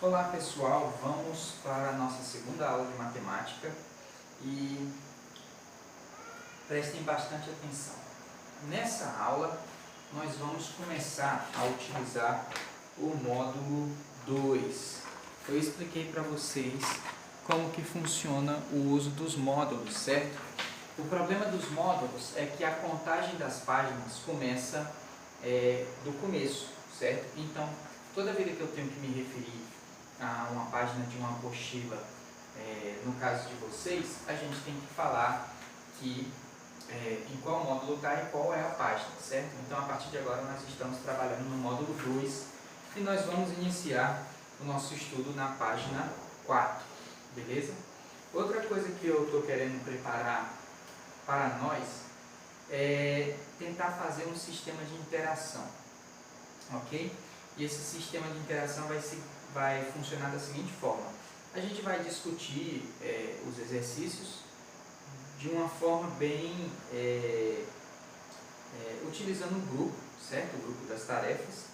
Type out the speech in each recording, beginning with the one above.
Olá pessoal, vamos para a nossa segunda aula de matemática e prestem bastante atenção. Nessa aula nós vamos começar a utilizar o módulo 2. Eu expliquei para vocês como que funciona o uso dos módulos, certo? O problema dos módulos é que a contagem das páginas começa do começo, certo? Então, toda vez que eu tenho que me referir a uma página de uma apostila, no caso de vocês, a gente tem que falar em qual módulo está e qual é a página, certo? Então, a partir de agora, nós estamos trabalhando no módulo 2 e nós vamos iniciar o nosso estudo na página 4, beleza? Outra coisa que eu estou querendo preparar para nós é tentar fazer um sistema de interação, ok? E esse sistema de interação vai funcionar da seguinte forma: a gente vai discutir os exercícios de uma forma bem utilizando um grupo, certo? O grupo das tarefas,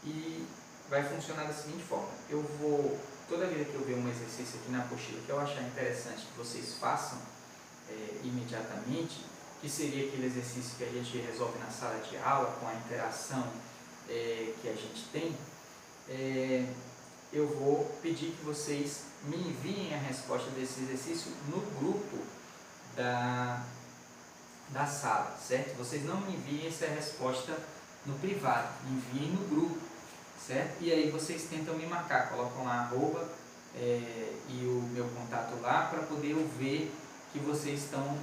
e vai funcionar da seguinte forma: toda vez que eu ver um exercício aqui na apostila que eu achar interessante que vocês façam imediatamente, que seria aquele exercício que a gente resolve na sala de aula com a interação que a gente tem, eu vou pedir que vocês me enviem a resposta desse exercício no grupo da sala, certo? Vocês não me enviem essa resposta no privado, enviem no grupo, certo? E aí vocês tentam me marcar, colocam lá arroba e o meu contato lá para poder eu ver que vocês estão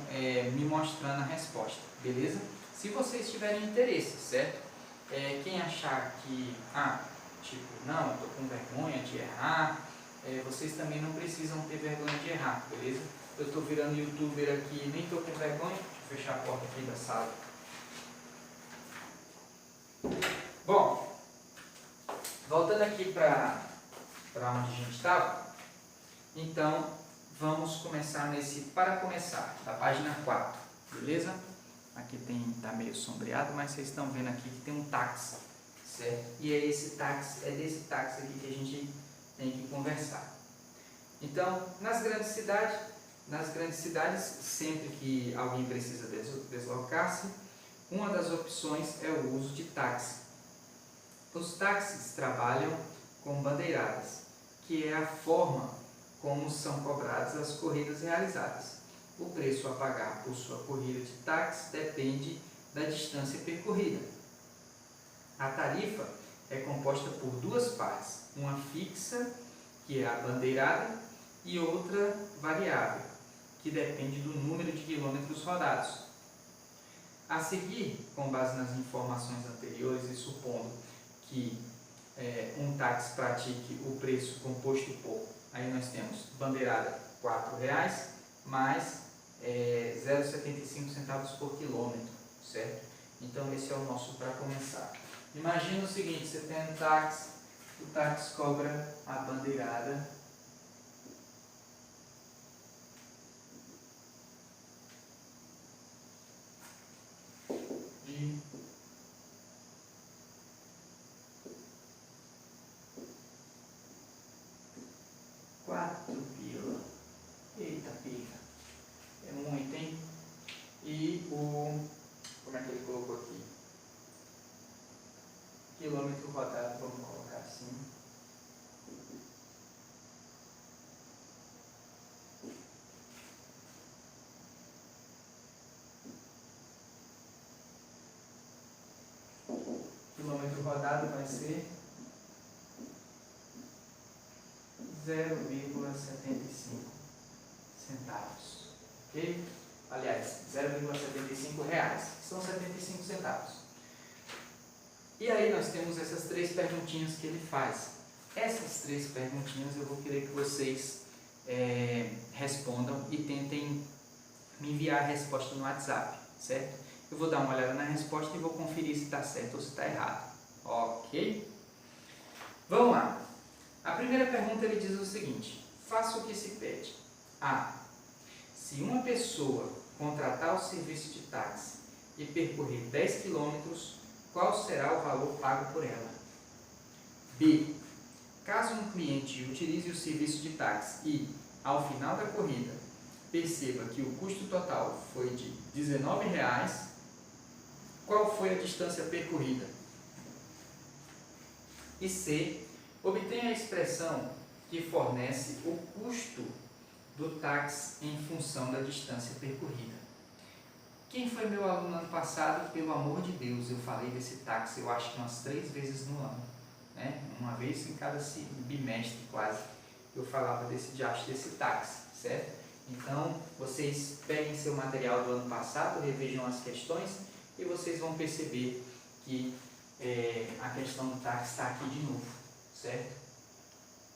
me mostrando a resposta, beleza? Se vocês tiverem interesse, certo? Quem achar que, não, eu estou com vergonha de errar, vocês também não precisam ter vergonha de errar, beleza? Eu estou virando youtuber aqui, nem estou com vergonha. Deixa eu fechar a porta aqui da sala. Bom, voltando aqui para onde a gente estava, então vamos começar para começar, da página 4, beleza? Aqui está meio sombreado, mas vocês estão vendo aqui que tem um táxi, certo? E é desse táxi aqui que a gente tem que conversar. Então, nas grandes cidades, sempre que alguém precisa deslocar-se, uma das opções é o uso de táxi. Os táxis trabalham com bandeiradas, que é a forma como são cobradas as corridas realizadas. O preço a pagar por sua corrida de táxi depende da distância percorrida. A tarifa é composta por duas partes, uma fixa, que é a bandeirada, e outra variável, que depende do número de quilômetros rodados. A seguir, com base nas informações anteriores e supondo que um táxi pratique o preço composto por, aí nós temos bandeirada R$ 4 mais 0,75 centavos por quilômetro, certo? Então esse é o nosso para começar. Imagina o seguinte: você tem um táxi, o táxi cobra a bandeirada de R$ 4. Eita pega, é muito, hein? E como é que ele colocou aqui? Quilômetro rodado, vamos colocar assim. Quilômetro rodado vai ser 0,75 centavos, ok? Aliás, 0,75 reais, que são 75 centavos. E aí nós temos essas três perguntinhas que ele faz. Essas três perguntinhas eu vou querer que vocês respondam e tentem me enviar a resposta no WhatsApp, certo? Eu vou dar uma olhada na resposta e vou conferir se está certo ou se está errado, ok? Vamos lá. A primeira pergunta ele diz o seguinte: faça o que se pede. A. Se uma pessoa contratar o serviço de táxi e percorrer 10 km, qual será o valor pago por ela? B. Caso um cliente utilize o serviço de táxi e, ao final da corrida, perceba que o custo total foi de R$19, qual foi a distância percorrida? E C, obtenha a expressão que fornece o custo do táxi em função da distância percorrida. Quem foi meu aluno ano passado? Pelo amor de Deus, eu falei desse táxi, eu acho que umas 3 vezes no ano, né? Uma vez em cada bimestre quase, eu falava desse táxi, certo? Então, vocês peguem seu material do ano passado, revejam as questões e vocês vão perceber que a questão do táxi está aqui de novo, certo?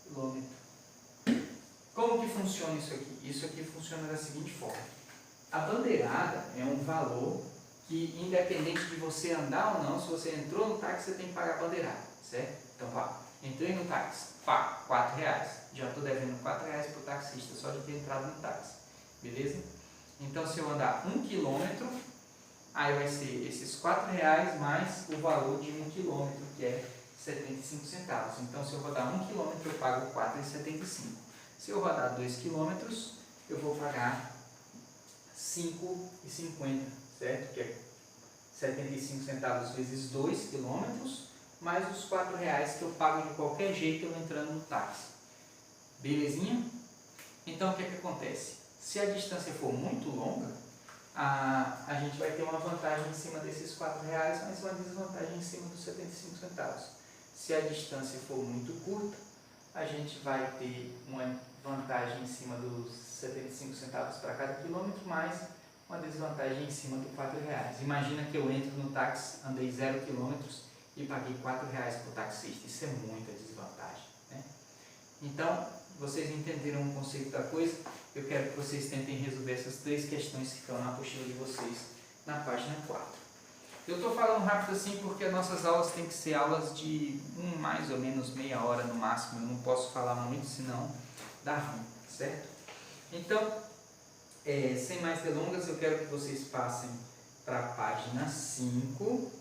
Quilômetro. Como que funciona isso aqui? Isso aqui funciona da seguinte forma. A bandeirada é um valor que, independente de você andar ou não, se você entrou no táxi, você tem que pagar a bandeirada, certo? Então, entrei no táxi, R$4. Já estou devendo R$4 para o taxista, só de ter entrado no táxi, beleza? Então, se eu andar 1 quilômetro, aí vai ser esses R$4 mais o valor de 1 quilômetro, que é 75 centavos. Então, se eu rodar 1 quilômetro, eu pago R$4,75. Se eu rodar 2 quilômetros, eu vou pagar R$5,50, certo? Que é 75 centavos vezes 2 quilômetros, mais os R$4 que eu pago de qualquer jeito eu entrando no táxi. Belezinha? Então, o que é que acontece? Se a distância for muito longa, a gente vai ter uma vantagem em cima desses R$4, mas uma desvantagem em cima dos 75 centavos. Se a distância for muito curta, a gente vai ter uma vantagem em cima dos 75 centavos para cada quilômetro, mais uma desvantagem em cima dos R$4. Imagina que eu entro no táxi, andei 0 quilômetros e paguei R$4 para o taxista. Isso é muita desvantagem, né? Então, vocês entenderam o conceito da coisa? Eu quero que vocês tentem resolver essas 3 questões que estão na apostila de vocês, na página 4. Eu estou falando rápido assim porque as nossas aulas têm que ser aulas de mais ou menos meia hora no máximo. Eu não posso falar muito, senão dá ruim, certo? Então, sem mais delongas, eu quero que vocês passem para a página 5.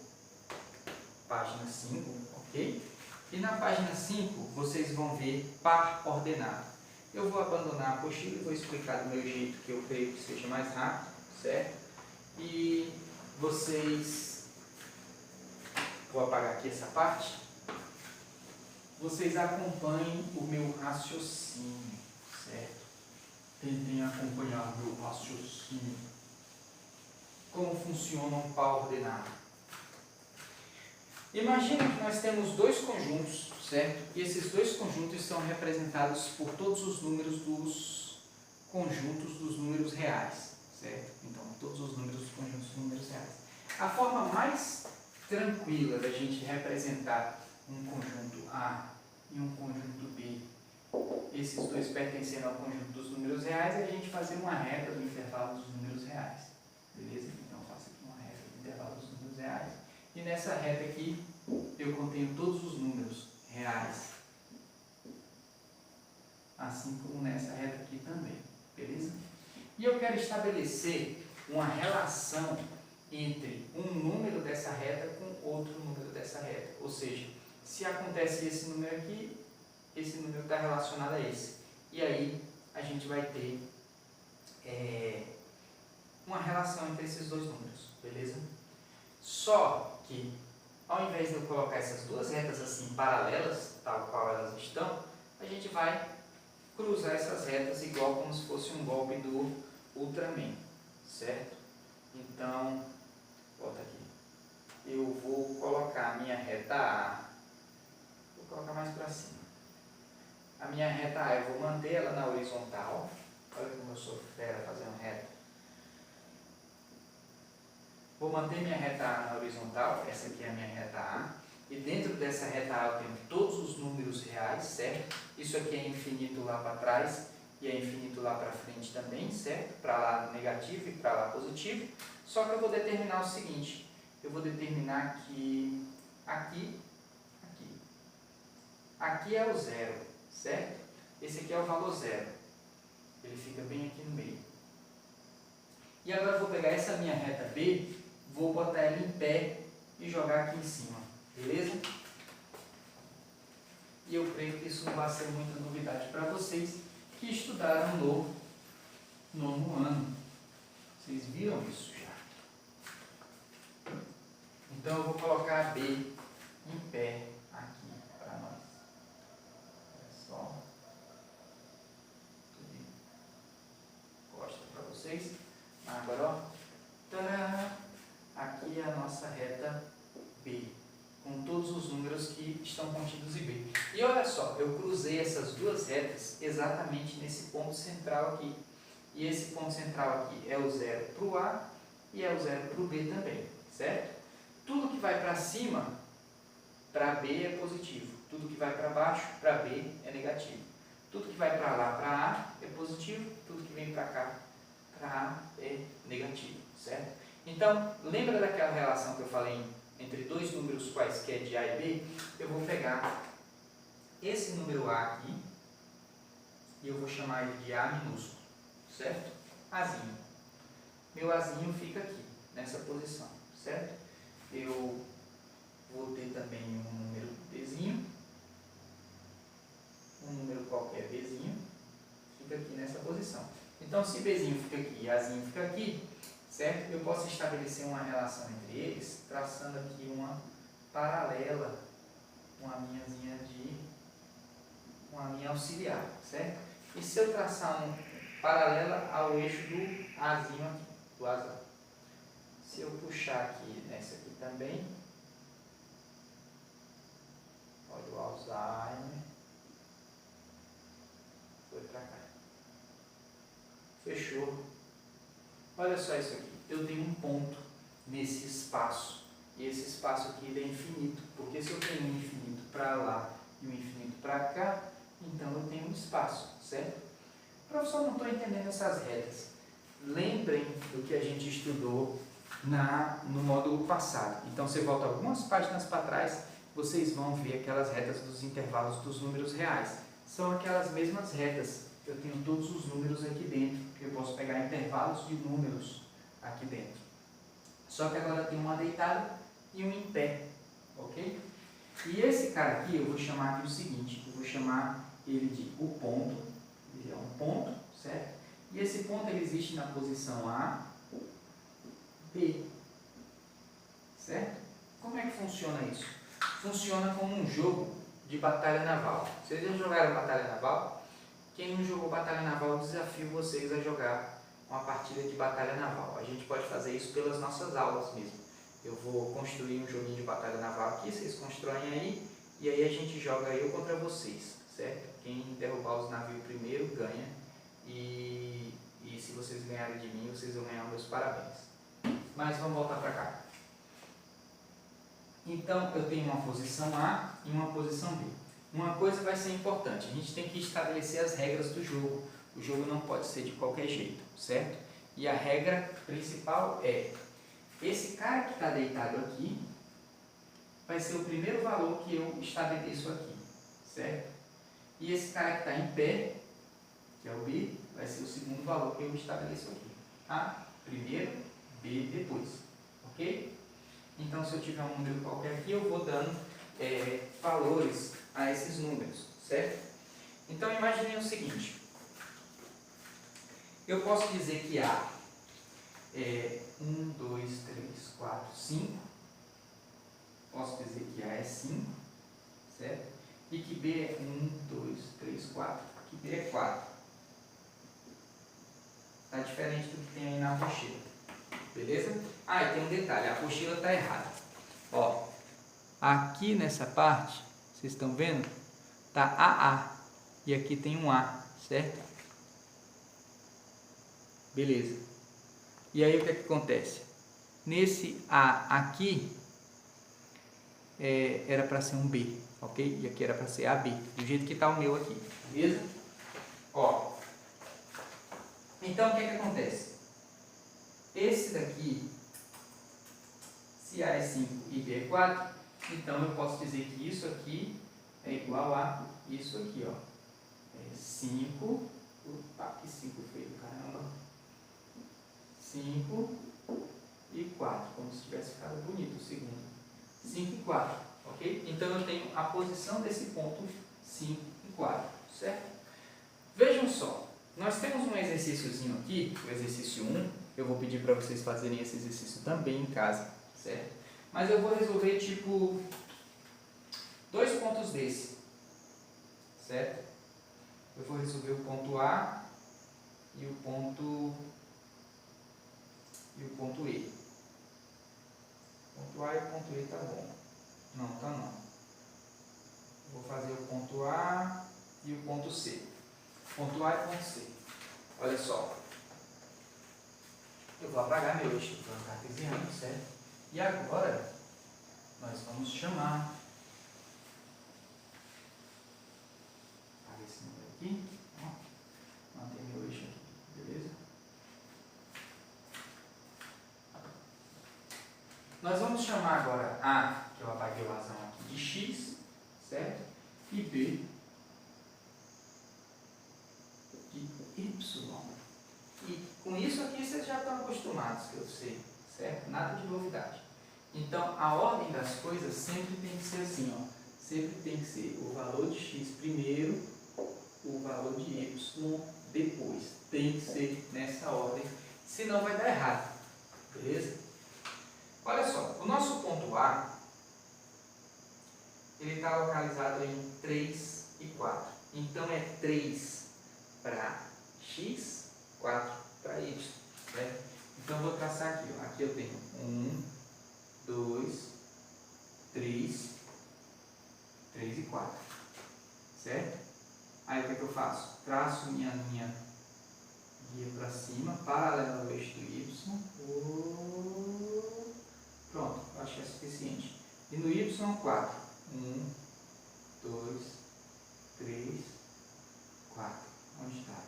Página 5, ok? E na página 5, vocês vão ver par ordenado. Eu vou abandonar a apostila e vou explicar do meu jeito que eu creio que seja mais rápido, certo? E vocês... Vou apagar aqui essa parte. Vocês acompanhem o meu raciocínio, certo? Tentem acompanhar o meu raciocínio. Como funciona um par ordenado? Imagina que nós temos 2 conjuntos, certo? E esses 2 conjuntos são representados por todos os números dos conjuntos dos números reais, certo? Então, todos os números dos conjuntos dos números reais. A forma mais tranquila da gente representar um conjunto A e um conjunto B, esses 2 pertencendo ao conjunto dos números reais, é a gente fazer uma reta do intervalo dos números reais, beleza? Então, eu faço aqui uma reta do intervalo dos números reais, e nessa reta aqui eu contenho todos os números reais, assim como nessa reta aqui também, beleza? E eu quero estabelecer uma relação entre um número dessa reta com outro número dessa reta. Ou seja, se acontece esse número aqui, esse número está relacionado a esse. E aí a gente vai ter uma relação entre esses 2 números, beleza? Só que, ao invés de eu colocar essas 2 retas assim paralelas, tal qual elas estão, a gente vai cruzar essas retas igual como se fosse um golpe do Ultraman, certo? Então, volta aqui. Eu vou colocar a minha reta A, vou colocar mais para cima. A minha reta A, eu vou manter ela na horizontal. Olha como eu sou fera fazendo reta. Vou manter minha reta A na horizontal, essa aqui é a minha reta A. E dentro dessa reta A eu tenho todos os números reais, certo? Isso aqui é infinito lá para trás e é infinito lá para frente também, certo? Para lá negativo e para lá positivo. Só que eu vou determinar o seguinte, eu vou determinar que aqui é o 0, certo? Esse aqui é o valor 0. Ele fica bem aqui no meio. E agora eu vou pegar essa minha reta B, vou botar ela em pé e jogar aqui em cima, beleza? e eu creio que isso não vai ser muita novidade para vocês que estudaram no nono ano. Vocês viram isso já? Então eu vou colocar B em pé aqui para nós. Olha só. Gosta para vocês. Agora, ó. Tadã! Aqui é a nossa reta B, com todos os números que estão contidos em B. E olha só, eu cruzei essas duas retas exatamente nesse ponto central aqui. E esse ponto central aqui é o 0 para o A e é o 0 para o B também, certo? Tudo que vai para cima, para B é positivo. Tudo que vai para baixo, para B é negativo. Tudo que vai para lá, para A é positivo. Tudo que vem para cá, para A é negativo, certo? Então, lembra daquela relação que eu falei entre dois números quaisquer de A e B? Eu vou pegar esse número A aqui e eu vou chamar ele de A minúsculo, certo? Azinho. Meu Azinho fica aqui, nessa posição, certo? Eu vou ter também um número Bzinho, um número qualquer Bzinho, fica aqui nessa posição. Então, se Bzinho fica aqui e Azinho fica aqui, certo? Eu posso estabelecer uma relação entre eles, traçando aqui uma paralela, uma linha auxiliar, certo? E se eu traçar uma paralela ao eixo do Azinho aqui, do Azão. Se eu puxar aqui nessa aqui também, olha o Alzheimer, foi para cá. Fechou. Olha só isso aqui. Eu tenho um ponto nesse espaço. E esse espaço aqui ele é infinito. Porque se eu tenho um infinito para lá e um infinito para cá, então eu tenho um espaço, certo? Professor, não estou entendendo essas retas. Lembrem do que a gente estudou no módulo passado. Então você volta algumas páginas para trás, vocês vão ver aquelas retas dos intervalos dos números reais. São aquelas mesmas retas. Eu tenho todos os números aqui dentro. Eu posso pegar intervalos de números aqui dentro. Só que agora tem uma deitada e um em pé, ok? E esse cara aqui eu vou chamar aqui o seguinte, eu vou chamar ele de o ponto, ele é um ponto, certo? E esse ponto ele existe na posição A, B, certo? Como é que funciona isso? Funciona como um jogo de batalha naval. Vocês já jogaram batalha naval? Quem não jogou batalha naval, eu desafio vocês a jogar uma partida de batalha naval. A gente pode fazer isso pelas nossas aulas mesmo. Eu vou construir um joguinho de batalha naval aqui, vocês constroem aí, e aí a gente joga eu contra vocês, certo? Quem derrubar os navios primeiro ganha, e se vocês ganharem de mim, vocês vão ganhar meus parabéns. Mas vamos voltar para cá. Então, eu tenho uma posição A e uma posição B. Uma coisa vai ser importante, a gente tem que estabelecer as regras do jogo. O jogo não pode ser de qualquer jeito, certo? E a regra principal é, esse cara que está deitado aqui vai ser o primeiro valor que eu estabeleço aqui, certo? E esse cara que está em pé, que é o B, vai ser o segundo valor que eu estabeleço aqui. A primeiro, B depois, ok? Então, se eu tiver um número qualquer aqui, eu vou dando valores a esses números, certo? Então, imaginem o seguinte. Eu posso dizer que A é 1, 2, 3, 4, 5. Posso dizer que A é 5, certo? E que B é 1, 2, 3, 4. Que B é 4. Está diferente do que tem aí na apostila. Beleza? Ah, e tem um detalhe, a apostila está errada. Ó, aqui nessa parte, vocês estão vendo? Está AA. E aqui tem um A, certo? Beleza. E aí o que é que acontece? Nesse A aqui, era para ser um B, ok? E aqui era para ser AB, do jeito que está o meu aqui, beleza? Ó, então o que é que acontece? Esse daqui, se A é 5 e B é 4, então eu posso dizer que isso aqui é igual a isso aqui, ó. É 5, opa, que 5 feio, caramba. 5 e 4, como se tivesse ficado bonito o segundo. 5 e 4, ok? Então eu tenho a posição desse ponto 5 e 4, certo? Vejam só, nós temos um exercíciozinho aqui, o exercício 1, eu vou pedir para vocês fazerem esse exercício também em casa, certo? Mas eu vou resolver tipo 2 pontos desse, certo? Eu vou resolver o ponto A e o ponto E. O ponto A e o ponto E tá bom. Não, tá não. Vou fazer o ponto A e o ponto C. Ponto A e ponto C. Olha só. Eu vou apagar meu eixo do plano cartesiano, certo? E agora, nós vamos chamar. Apagar esse número aqui. Ó, manter meu eixo aqui, beleza? Nós vamos chamar agora A, que eu apaguei o razão aqui, de X, certo? E B de Y. E com isso aqui vocês já estão acostumados, que eu sei, certo? Nada de novidade. Então, a ordem das coisas sempre tem que ser assim, ó. Sempre tem que ser o valor de X primeiro, o valor de Y depois. Tem que ser nessa ordem, senão vai dar errado, beleza? Olha só, o nosso ponto A, ele está localizado em 3 e 4. Então, é 3 para X, 4 para Y, certo? Então, vou traçar aqui, ó. Aqui eu tenho 1, 2, 3 e 4, certo? Aí, o que é que eu faço? Traço minha linha guia para cima, paralela ao eixo do Y. Pronto, acho que é suficiente. E no Y, 4. 1, 2, 3, 4. Onde está?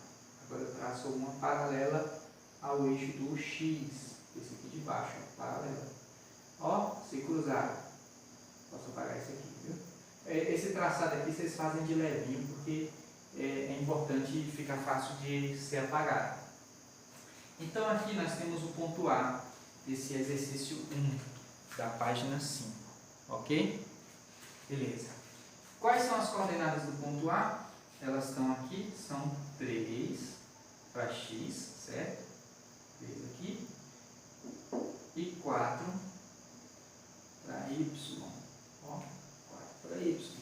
Agora eu traço uma paralela ao eixo do X. Esse aqui de baixo, ó, paralela. Ó, se cruzaram. Posso apagar esse aqui, viu? Esse traçado aqui vocês fazem de levinho, porque é importante ficar fácil de ser apagado. Então aqui nós temos o ponto A desse exercício 1 da página 5, ok? Beleza. Quais são as coordenadas do ponto A? Elas estão aqui, são 3 para X, certo? 3 aqui. E 4 para Y. Ó, 4 para Y.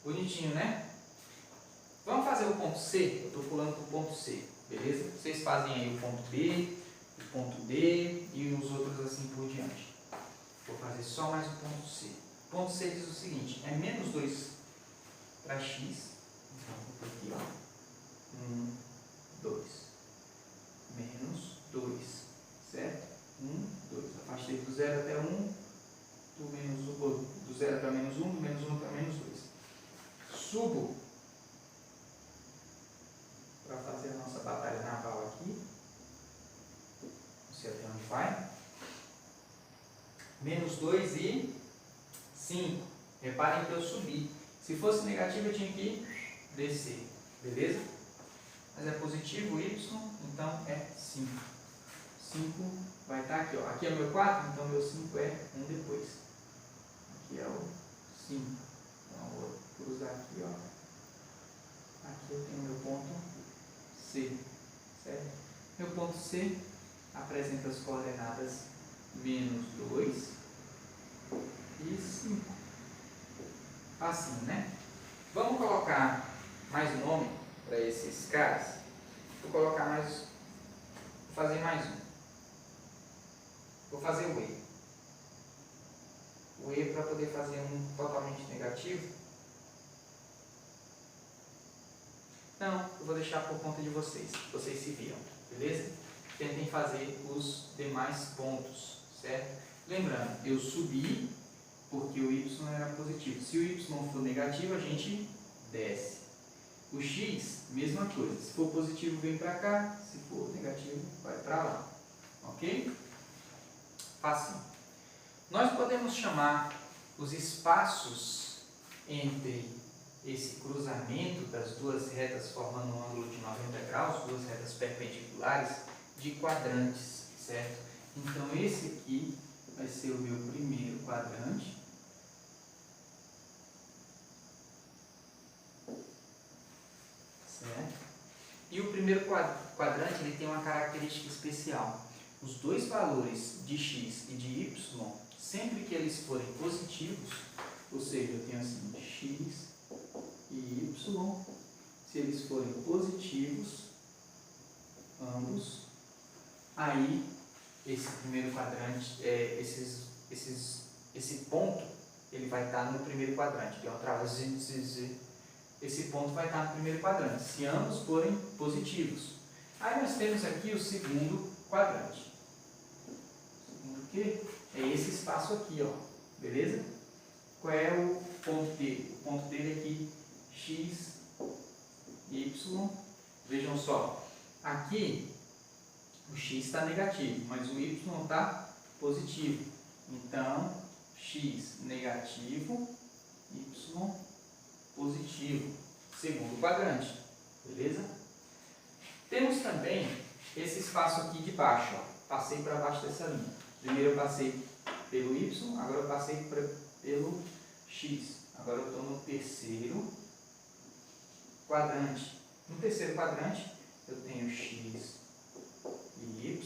Bonitinho, né? Vamos fazer o ponto C? Eu estou pulando para o ponto C, beleza? Vocês fazem aí o ponto B, o ponto D e os outros assim por diante. Vou fazer só mais o ponto C. O ponto C diz o seguinte, é menos 2 para X. Então, vou aqui, ó. 1, 2. Menos 2, certo? 1, 2. Afastei do 0 até 1, do 0 para menos 1, do menos 1 para menos 2. Subo para fazer a nossa batalha naval aqui. Não sei até onde vai. Menos 2 e 5. Reparem que eu subi. Se fosse negativo, eu tinha que descer. Beleza? Mas é positivo, y, então é 5. 5 vai estar aqui, ó. Aqui é o meu 4, então meu 5 é 1 depois. Aqui é o 5. Então eu vou cruzar aqui, ó. Aqui eu tenho meu ponto C. Certo? Meu ponto C apresenta as coordenadas menos 2 e 5. Facinho, né? Vamos colocar mais um nome para esses caras. Vou colocar mais. Vou fazer mais um. Vou fazer o E. O E para poder fazer um totalmente negativo. Não, eu vou deixar por conta de vocês. Vocês se viram, beleza? Tentem fazer os demais pontos, certo? Lembrando, eu subi porque o y era positivo. Se o y for negativo, a gente desce. O x, mesma coisa. Se for positivo, vem para cá. Se for negativo, vai para lá. Ok? Facinho. Nós podemos chamar os espaços entre esse cruzamento das duas retas formando um ângulo de 90 graus, duas retas perpendiculares, de quadrantes, certo? Então, esse aqui vai ser o meu primeiro quadrante. primeiro quadrante ele tem uma característica especial. Os dois valores de x e de y, sempre que eles forem positivos, ou seja, eu tenho assim, x e y, se eles forem positivos, ambos, aí esse primeiro quadrante, esse ponto, ele vai estar no primeiro quadrante, que é outra vez, esse ponto vai estar no primeiro quadrante, se ambos forem positivos. Aí nós temos aqui o segundo quadrante. O segundo que é esse espaço aqui, ó, beleza? Qual é o ponto dele? O ponto dele é aqui, x, y, vejam só, aqui o x está negativo, mas o y está positivo. Então, x negativo, y positivo, segundo quadrante, beleza? Temos também esse espaço aqui de baixo, ó. Passei para baixo dessa linha. Primeiro eu passei pelo y, agora eu passei pelo x. Agora eu estou no terceiro quadrante. No terceiro quadrante eu tenho x e y,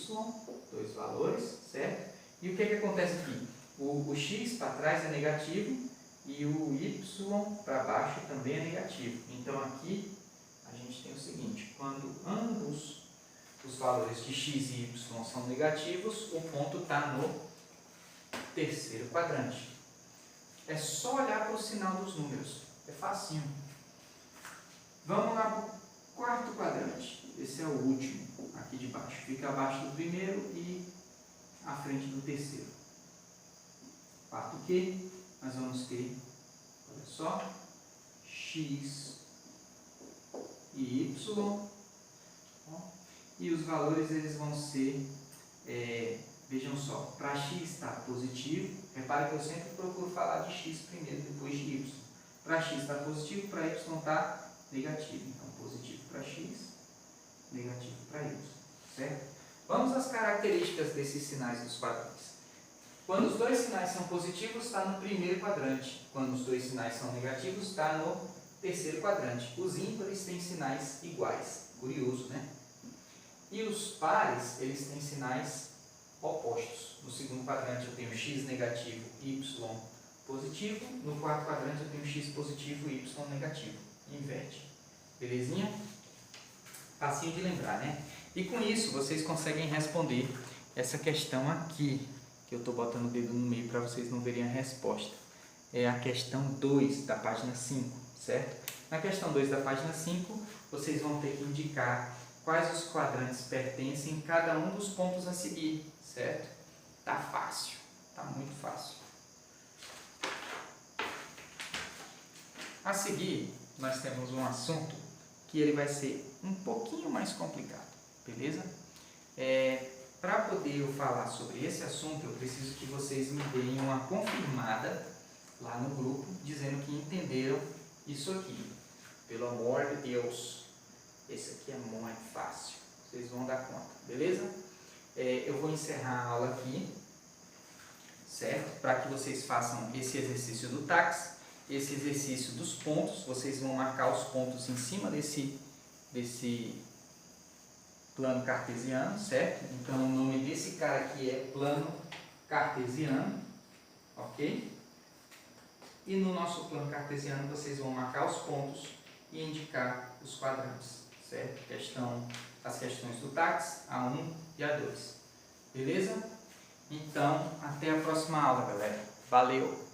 dois valores, certo? E o que acontece aqui? O x para trás é negativo e o y para baixo também é negativo. Então aqui a gente tem o seguinte, quando ambos os valores de x e y são negativos, o ponto está no terceiro quadrante. É só olhar para o sinal dos números, é facinho. Vamos lá para o quarto quadrante, esse é o último, aqui de baixo, fica abaixo do primeiro e à frente do terceiro. Quarto que nós vamos ter, olha só, x e y, e os valores eles vão ser, vejam só, para x está positivo, repare que eu sempre procuro falar de x primeiro, depois de y. Para x está positivo, para y está negativo. Então, positivo para x, negativo para y, certo? Vamos às características desses sinais dos quadrantes. Quando os dois sinais são positivos, está no primeiro quadrante. Quando os dois sinais são negativos, está no terceiro quadrante. Os ímpares têm sinais iguais. Curioso, né? E os pares, eles têm sinais opostos. No segundo quadrante eu tenho x negativo e y positivo. No quarto quadrante eu tenho x positivo e y negativo. Inverte. Belezinha? Facinho de lembrar, né? E com isso vocês conseguem responder essa questão aqui, que eu estou botando o dedo no meio para vocês não verem a resposta. É a questão 2 da página 5, certo? Na questão 2 da página 5, vocês vão ter que indicar quais os quadrantes pertencem em cada um dos pontos a seguir, certo? Tá fácil, tá muito fácil. A seguir, nós temos um assunto que ele vai ser um pouquinho mais complicado, beleza? Para poder eu falar sobre esse assunto, eu preciso que vocês me deem uma confirmada lá no grupo, dizendo que entenderam isso aqui. Pelo amor de Deus, esse aqui é muito fácil, vocês vão dar conta, beleza? Eu vou encerrar a aula aqui, certo? Para que vocês façam esse exercício do táxi, esse exercício dos pontos, vocês vão marcar os pontos em cima desse plano cartesiano, certo? Então o nome desse cara aqui é plano cartesiano, ok? E no nosso plano cartesiano vocês vão marcar os pontos e indicar os quadrantes, certo? As questões do táxi, A1 e A2, beleza? Então, até a próxima aula, galera. Valeu!